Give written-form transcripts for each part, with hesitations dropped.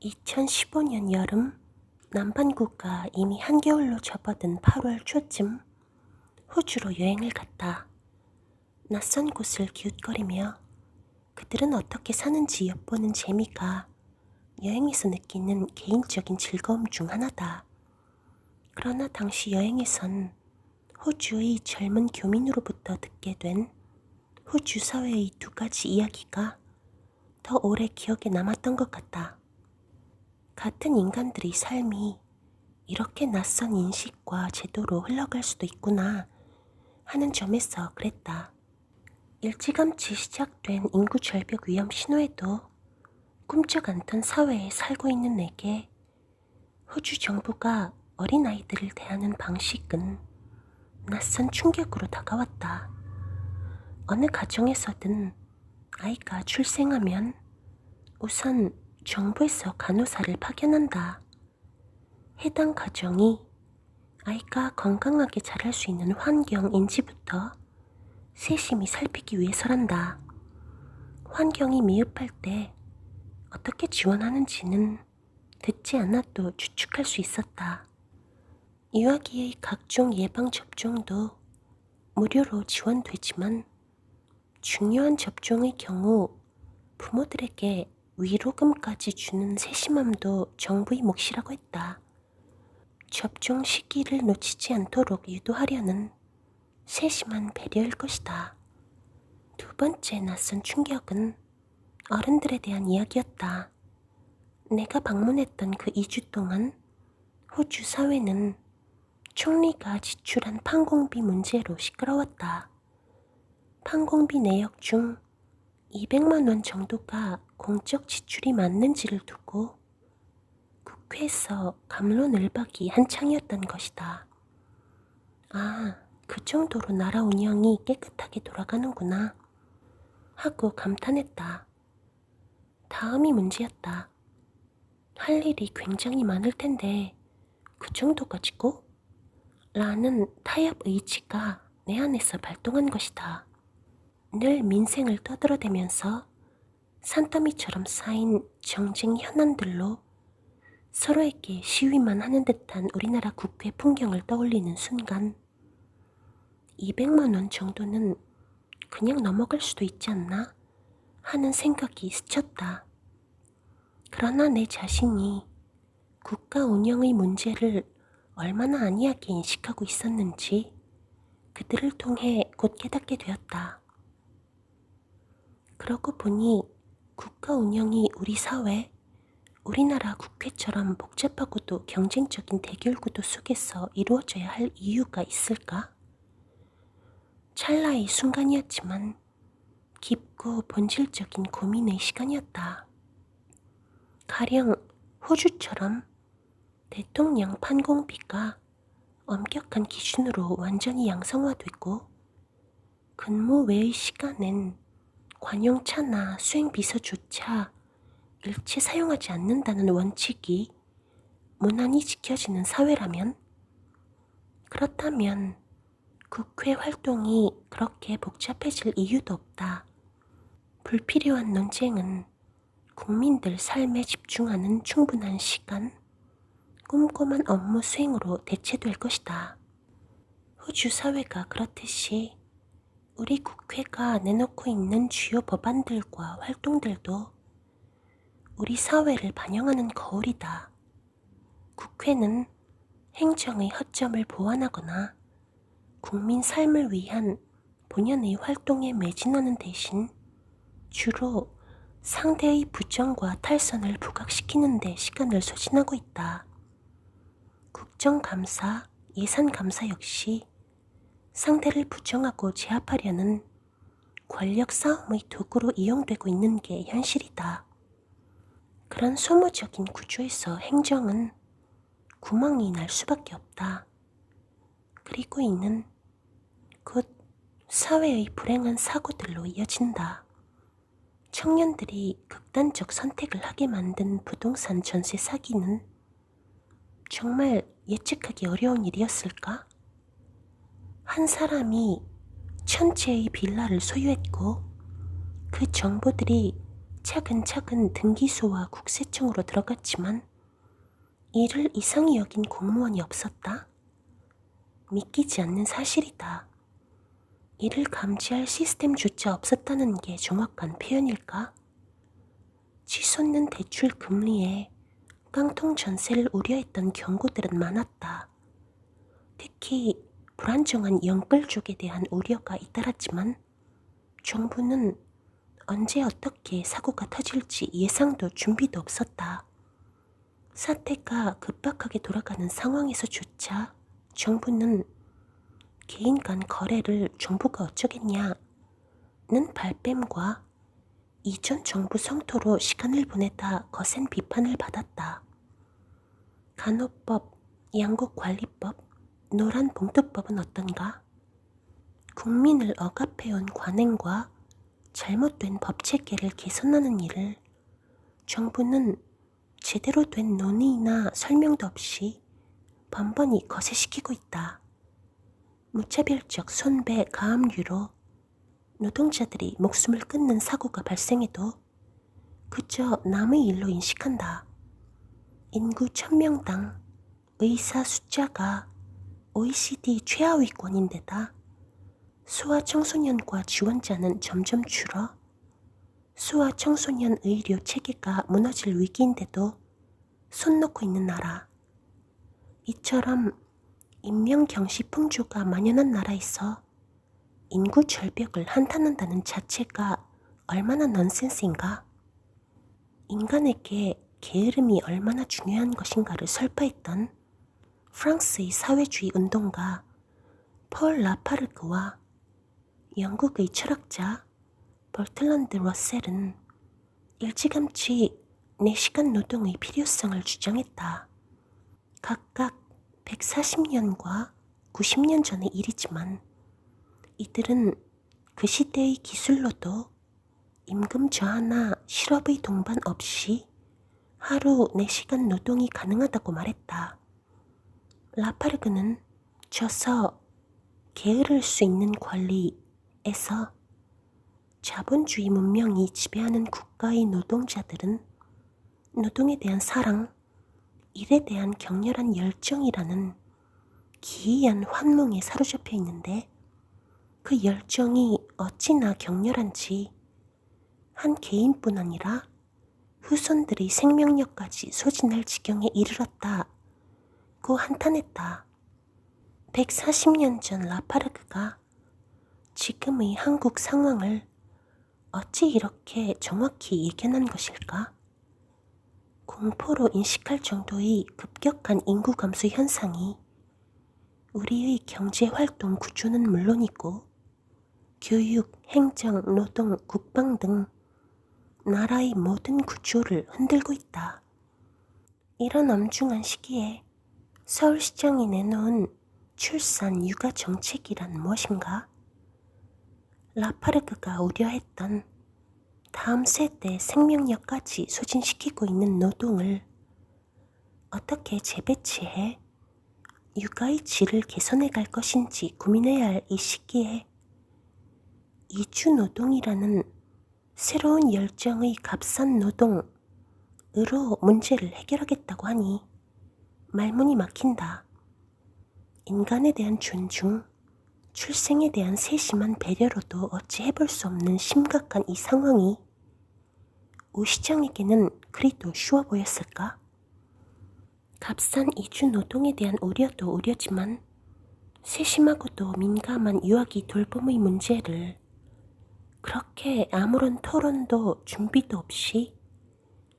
2015년 여름, 남반구가 이미 한겨울로 접어든 8월 초쯤 호주로 여행을 갔다. 낯선 곳을 기웃거리며 그들은 어떻게 사는지 엿보는 재미가 여행에서 느끼는 개인적인 즐거움 중 하나다. 그러나 당시 여행에선 호주의 젊은 교민으로부터 듣게 된 호주 사회의 두 가지 이야기가 더 오래 기억에 남았던 것 같다. 같은 인간들의 삶이 이렇게 낯선 인식과 제도로 흘러갈 수도 있구나 하는 점에서 그랬다. 일찌감치 시작된 인구 절벽 위험 신호에도 꿈쩍 않던 사회에 살고 있는 내게 호주 정부가 어린아이들을 대하는 방식은 낯선 충격으로 다가왔다. 어느 가정에서든 아이가 출생하면 우선 정부에서 간호사를 파견한다. 해당 가정이 아이가 건강하게 자랄 수 있는 환경인지부터 세심히 살피기 위해서란다. 환경이 미흡할 때 어떻게 지원하는지는 듣지 않아도 추측할 수 있었다. 유아기의 각종 예방접종도 무료로 지원되지만 중요한 접종의 경우 부모들에게 위로금까지 주는 세심함도 정부의 몫이라고 했다. 접종 시기를 놓치지 않도록 유도하려는 세심한 배려일 것이다. 두 번째 낯선 충격은 어른들에 대한 이야기였다. 내가 방문했던 그 2주 동안 호주 사회는 총리가 지출한 판공비 문제로 시끄러웠다. 판공비 내역 중 200만 원 정도가 공적 지출이 맞는지를 두고 국회에서 갑론을박이 한창이었던 것이다. 아, 그 정도로 나라 운영이 깨끗하게 돌아가는구나 하고 감탄했다. 다음이 문제였다. 할 일이 굉장히 많을 텐데 그 정도 가지고? 라는 타협 의지가 내 안에서 발동한 것이다. 늘 민생을 떠들어대면서 산더미처럼 쌓인 정쟁 현안들로 서로에게 시위만 하는 듯한 우리나라 국회 풍경을 떠올리는 순간 200만 원 정도는 그냥 넘어갈 수도 있지 않나 하는 생각이 스쳤다. 그러나 내 자신이 국가 운영의 문제를 얼마나 안이하게 인식하고 있었는지 그들을 통해 곧 깨닫게 되었다. 그러고 보니 국가 운영이 우리 사회, 우리나라 국회처럼 복잡하고도 경쟁적인 대결 구도 속에서 이루어져야 할 이유가 있을까? 찰나의 순간이었지만 깊고 본질적인 고민의 시간이었다. 가령 호주처럼 대통령 판공비가 엄격한 기준으로 완전히 양성화되고 근무 외의 시간엔 관용차나 수행비서조차 일체 사용하지 않는다는 원칙이 무난히 지켜지는 사회라면, 그렇다면 국회 활동이 그렇게 복잡해질 이유도 없다. 불필요한 논쟁은 국민들 삶에 집중하는 충분한 시간, 꼼꼼한 업무 수행으로 대체될 것이다. 호주 사회가 그렇듯이 우리 국회가 내놓고 있는 주요 법안들과 활동들도 우리 사회를 반영하는 거울이다. 국회는 행정의 허점을 보완하거나 국민 삶을 위한 본연의 활동에 매진하는 대신 주로 상대의 부정과 탈선을 부각시키는 데 시간을 소진하고 있다. 국정감사, 예산감사 역시 상대를 부정하고 제압하려는 권력 싸움의 도구로 이용되고 있는 게 현실이다. 그런 소모적인 구조에서 행정은 구멍이 날 수밖에 없다. 그리고 이는 곧 사회의 불행한 사고들로 이어진다. 청년들이 극단적 선택을 하게 만든 부동산 전세 사기는 정말 예측하기 어려운 일이었을까? 한 사람이 1000채의 빌라를 소유했고 그 정보들이 차근차근 등기소와 국세청으로 들어갔지만 이를 이상히 여긴 공무원이 없었다. 믿기지 않는 사실이다. 이를 감지할 시스템조차 없었다는 게 정확한 표현일까? 치솟는 대출 금리에 깡통 전세를 우려했던 경고들은 많았다. 특히 불안정한 영끌 쪽에 대한 우려가 잇따랐지만 정부는 언제 어떻게 사고가 터질지 예상도 준비도 없었다. 사태가 급박하게 돌아가는 상황에서조차 정부는 개인 간 거래를 정부가 어쩌겠냐는 발뺌과 이전 정부 성토로 시간을 보내다 거센 비판을 받았다. 간호법, 양곡관리법, 노란봉투법은 어떤가? 국민을 억압해온 관행과 잘못된 법체계를 개선하는 일을 정부는 제대로 된 논의나 설명도 없이 번번이 거세시키고 있다. 무차별적 손배 가압류로 노동자들이 목숨을 끊는 사고가 발생해도 그저 남의 일로 인식한다. 인구 1000명당 의사 숫자가 OECD 최하위권인데다 소아청소년과 지원자는 점점 줄어 소아청소년 의료 체계가 무너질 위기인데도 손 놓고 있는 나라. 이처럼 인명경시풍조가 만연한 나라에서 인구 절벽을 한탄한다는 자체가 얼마나 넌센스인가? 인간에게 게으름이 얼마나 중요한 것인가를 설파했던 프랑스의 사회주의 운동가 폴 라파르그와 영국의 철학자 버틀런드 러셀은 일찌감치 4시간 노동의 필요성을 주장했다. 각각 140년과 90년 전의 일이지만 이들은 그 시대의 기술로도 임금 저하나 실업의 동반 없이 하루 4시간 노동이 가능하다고 말했다. 라파르그는 저서 게으를 수 있는 권리에서 자본주의 문명이 지배하는 국가의 노동자들은 노동에 대한 사랑, 일에 대한 격렬한 열정이라는 기이한 환몽에 사로잡혀 있는데 그 열정이 어찌나 격렬한지 한 개인뿐 아니라 후손들의 생명력까지 소진할 지경에 이르렀다고 한탄했다. 140년 전 라파르그가 지금의 한국 상황을 어찌 이렇게 정확히 예견한 것일까? 공포로 인식할 정도의 급격한 인구 감소 현상이 우리의 경제활동 구조는 물론이고 교육, 행정, 노동, 국방 등 나라의 모든 구조를 흔들고 있다. 이런 엄중한 시기에 서울시장이 내놓은 출산 육아 정책이란 무엇인가? 라파르그가 우려했던 다음 세대 생명력까지 소진시키고 있는 노동을 어떻게 재배치해 육아의 질을 개선해 갈 것인지 고민해야 할 이 시기에 이주노동이라는 새로운 열정의 값싼 노동으로 문제를 해결하겠다고 하니 말문이 막힌다. 인간에 대한 존중, 출생에 대한 세심한 배려로도 어찌 해볼 수 없는 심각한 이 상황이 오 시장에게는 그리도 쉬워 보였을까? 값싼 이주노동에 대한 우려도 우려지만 세심하고도 민감한 유아기 돌봄의 문제를 그렇게 아무런 토론도 준비도 없이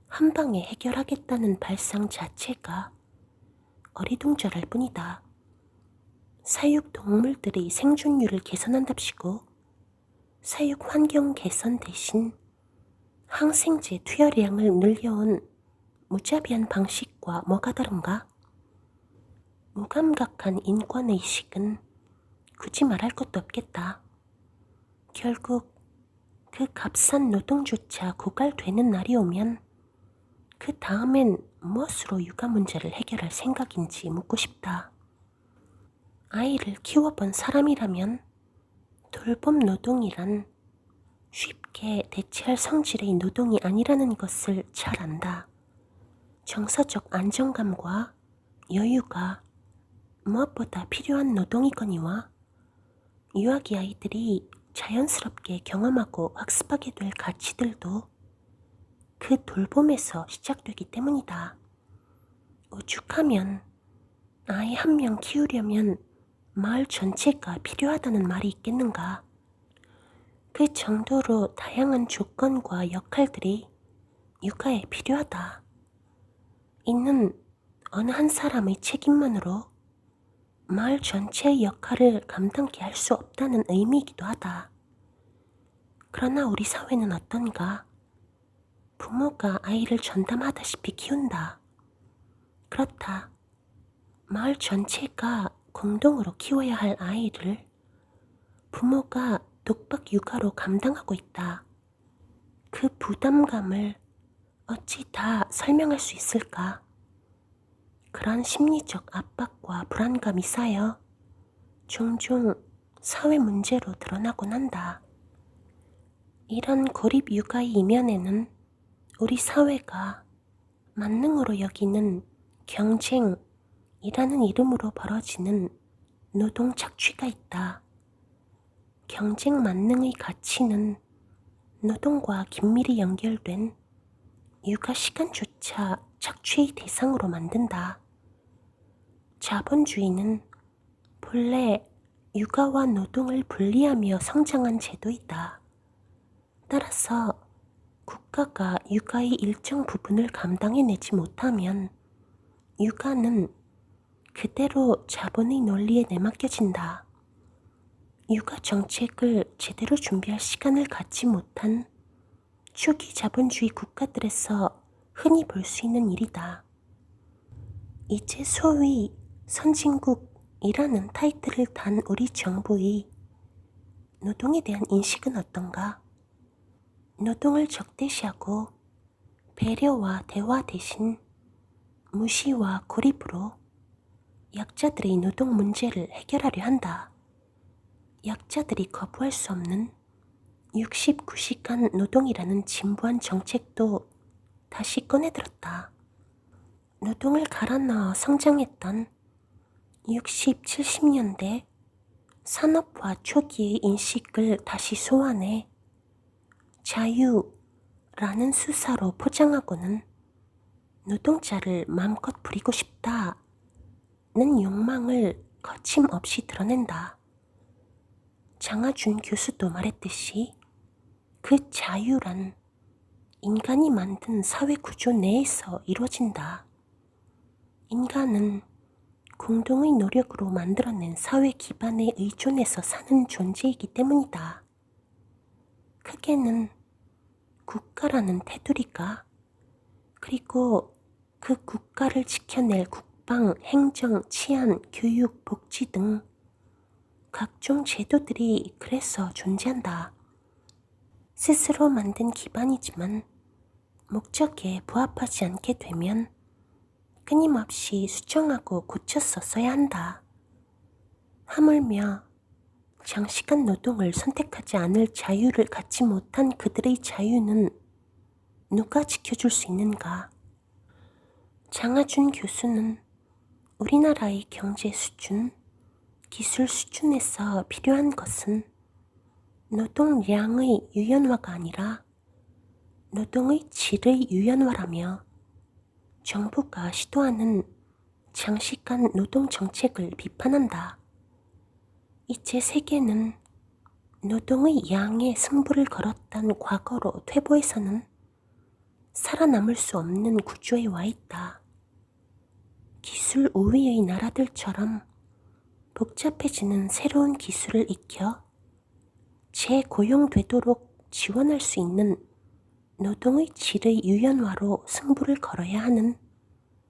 한 방에 해결하겠다는 발상 자체가 어리둥절할 뿐이다. 사육 동물들의 생존율을 개선한답시고 사육 환경 개선 대신 항생제 투여량을 늘려온 무자비한 방식과 뭐가 다른가? 무감각한 인권의식은 굳이 말할 것도 없겠다. 결국 그 값싼 노동조차 고갈되는 날이 오면 그 다음엔 무엇으로 육아 문제를 해결할 생각인지 묻고 싶다. 아이를 키워본 사람이라면 돌봄 노동이란 쉽게 대체할 성질의 노동이 아니라는 것을 잘 안다. 정서적 안정감과 여유가 무엇보다 필요한 노동이거니와 유아기 아이들이 자연스럽게 경험하고 학습하게 될 가치들도 그 돌봄에서 시작되기 때문이다. 오죽하면 아이 한 명 키우려면 마을 전체가 필요하다는 말이 있겠는가. 그 정도로 다양한 조건과 역할들이 육아에 필요하다. 이는 어느 한 사람의 책임만으로 마을 전체의 역할을 감당케 할 수 없다는 의미이기도 하다. 그러나 우리 사회는 어떤가? 부모가 아이를 전담하다시피 키운다. 그렇다. 마을 전체가 공동으로 키워야 할 아이를 부모가 독박 육아로 감당하고 있다. 그 부담감을 어찌 다 설명할 수 있을까? 그런 심리적 압박과 불안감이 쌓여 종종 사회 문제로 드러나곤 한다. 이런 고립 육아의 이면에는 우리 사회가 만능으로 여기는 경쟁이라는 이름으로 벌어지는 노동 착취가 있다. 경쟁 만능의 가치는 노동과 긴밀히 연결된 육아 시간조차 착취의 대상으로 만든다. 자본주의는 본래 육아와 노동을 분리하며 성장한 제도이다. 따라서 국가가 육아의 일정 부분을 감당해내지 못하면 육아는 그대로 자본의 논리에 내맡겨진다. 육아 정책을 제대로 준비할 시간을 갖지 못한 초기 자본주의 국가들에서 흔히 볼 수 있는 일이다. 이제 소위 선진국이라는 타이틀을 단 우리 정부의 노동에 대한 인식은 어떤가? 노동을 적대시하고 배려와 대화 대신 무시와 고립으로 약자들의 노동 문제를 해결하려 한다. 약자들이 거부할 수 없는 69시간 노동이라는 진부한 정책도 다시 꺼내들었다. 노동을 갈아 넣어 성장했던 60, 70년대 산업화 초기의 인식을 다시 소환해 자유라는 수사로 포장하고는 노동자를 마음껏 부리고 싶다는 욕망을 거침없이 드러낸다. 장하준 교수도 말했듯이 그 자유란 인간이 만든 사회 구조 내에서 이루어진다. 인간은 공동의 노력으로 만들어낸 사회 기반에 의존해서 사는 존재이기 때문이다. 크게는 국가라는 테두리가 그리고 그 국가를 지켜낼 국방, 행정, 치안, 교육, 복지 등 각종 제도들이 그래서 존재한다. 스스로 만든 기반이지만 목적에 부합하지 않게 되면 끊임없이 수정하고 고쳐서 써야 한다. 하물며 장시간 노동을 선택하지 않을 자유를 갖지 못한 그들의 자유는 누가 지켜줄 수 있는가? 장하준 교수는 우리나라의 경제 수준, 기술 수준에서 필요한 것은 노동량의 유연화가 아니라 노동의 질의 유연화라며 정부가 시도하는 장시간 노동 정책을 비판한다. 이제 세계는 노동의 양에 승부를 걸었던 과거로 퇴보해서는 살아남을 수 없는 구조에 와 있다. 기술 우위의 나라들처럼 복잡해지는 새로운 기술을 익혀 재고용되도록 지원할 수 있는 노동의 질의 유연화로 승부를 걸어야 하는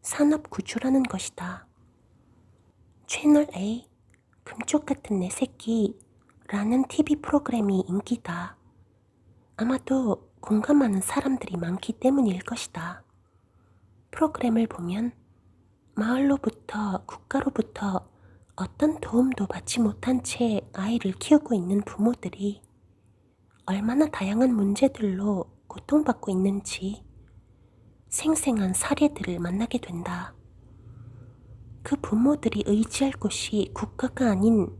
산업 구조라는 것이다. 채널 A, 금쪽 같은 내 새끼라는 TV 프로그램이 인기다. 아마도 공감하는 사람들이 많기 때문일 것이다. 프로그램을 보면 마을로부터 국가로부터 어떤 도움도 받지 못한 채 아이를 키우고 있는 부모들이 얼마나 다양한 문제들로 고통받고 있는지 생생한 사례들을 만나게 된다. 그 부모들이 의지할 곳이 국가가 아닌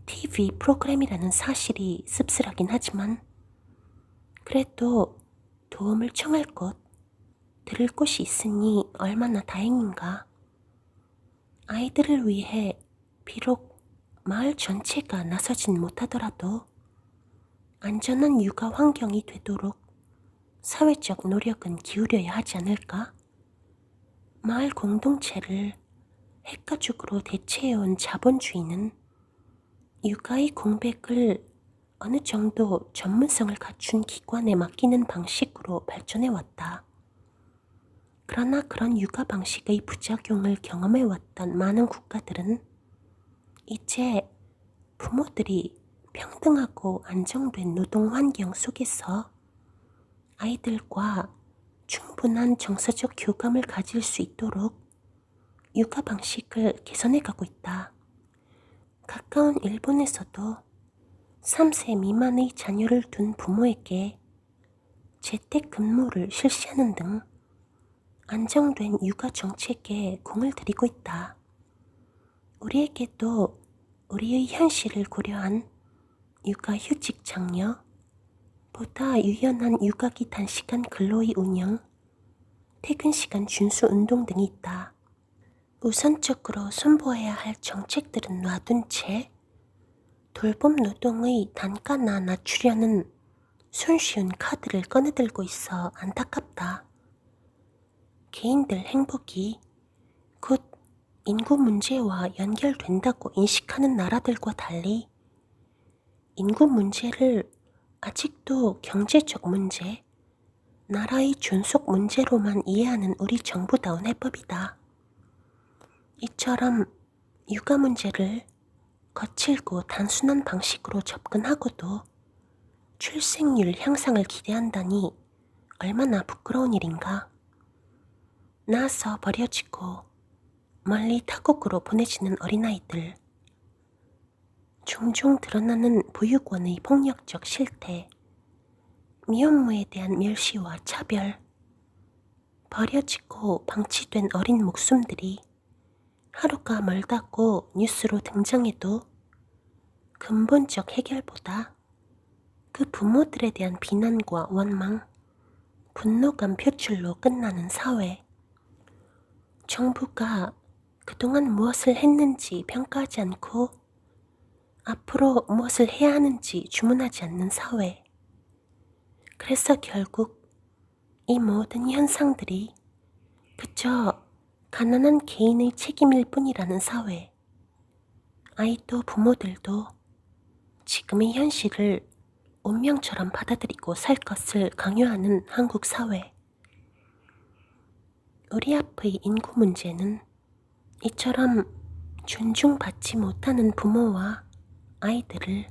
TV 프로그램이라는 사실이 씁쓸하긴 하지만 그래도 도움을 청할 곳, 들을 곳이 있으니 얼마나 다행인가. 아이들을 위해 비록 마을 전체가 나서진 못하더라도 안전한 육아 환경이 되도록 사회적 노력은 기울여야 하지 않을까? 마을 공동체를 핵가족으로 대체해온 자본주의는 육아의 공백을 어느 정도 전문성을 갖춘 기관에 맡기는 방식으로 발전해왔다. 그러나 그런 육아 방식의 부작용을 경험해왔던 많은 국가들은 이제 부모들이 평등하고 안정된 노동 환경 속에서 아이들과 충분한 정서적 교감을 가질 수 있도록 육아 방식을 개선해가고 있다. 가까운 일본에서도 3세 미만의 자녀를 둔 부모에게 재택근무를 실시하는 등 안정된 육아 정책에 공을 들이고 있다. 우리에게도 우리의 현실을 고려한 육아휴직 장려, 보다 유연한 육아기 단시간 근로의 운영, 퇴근 시간 준수 운동 등이 있다. 우선적으로 손보아야 할 정책들은 놔둔 채 돌봄 노동의 단가나 낮추려는 손쉬운 카드를 꺼내들고 있어 안타깝다. 개인들 행복이 곧 인구 문제와 연결된다고 인식하는 나라들과 달리 인구 문제를 아직도 경제적 문제, 나라의 존속 문제로만 이해하는 우리 정부다운 해법이다. 이처럼 육아 문제를 거칠고 단순한 방식으로 접근하고도 출생률 향상을 기대한다니 얼마나 부끄러운 일인가. 낳아서 버려지고 멀리 타국으로 보내지는 어린아이들, 종종 드러나는 보육원의 폭력적 실태, 미혼모에 대한 멸시와 차별, 버려지고 방치된 어린 목숨들이 하루가 멀다고 뉴스로 등장해도 근본적 해결보다 그 부모들에 대한 비난과 원망, 분노감 표출로 끝나는 사회. 정부가 그동안 무엇을 했는지 평가하지 않고 앞으로 무엇을 해야 하는지 주문하지 않는 사회. 그래서 결국 이 모든 현상들이 그저 가난한 개인의 책임일 뿐이라는 사회. 아이도 부모들도 지금의 현실을 운명처럼 받아들이고 살 것을 강요하는 한국 사회. 우리 앞의 인구 문제는 이처럼 존중받지 못하는 부모와 아이들을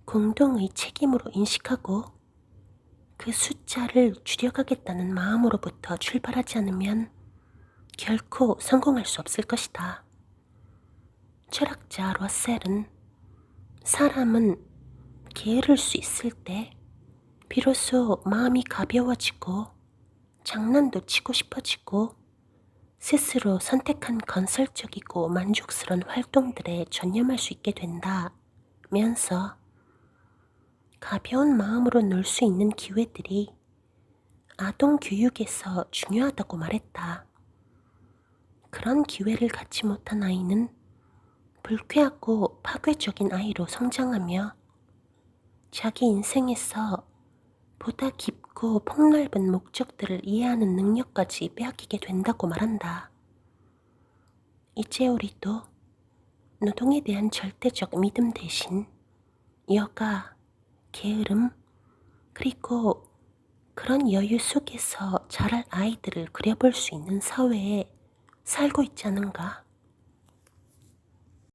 공동의 책임으로 인식하고 그 숫자를 줄여가겠다는 마음으로부터 출발하지 않으면 결코 성공할 수 없을 것이다. 철학자 러셀은 사람은 게으를 수 있을 때 비로소 마음이 가벼워지고 장난도 치고 싶어지고 스스로 선택한 건설적이고 만족스러운 활동들에 전념할 수 있게 된다면서 가벼운 마음으로 놀 수 있는 기회들이 아동 교육에서 중요하다고 말했다. 그런 기회를 갖지 못한 아이는 불쾌하고 파괴적인 아이로 성장하며 자기 인생에서 보다 깊고 폭넓은 목적들을 이해하는 능력까지 빼앗기게 된다고 말한다. 이제 우리도 노동에 대한 절대적 믿음 대신 여가, 게으름, 그리고 그런 여유 속에서 자랄 아이들을 그려볼 수 있는 사회에 살고 있지 않은가?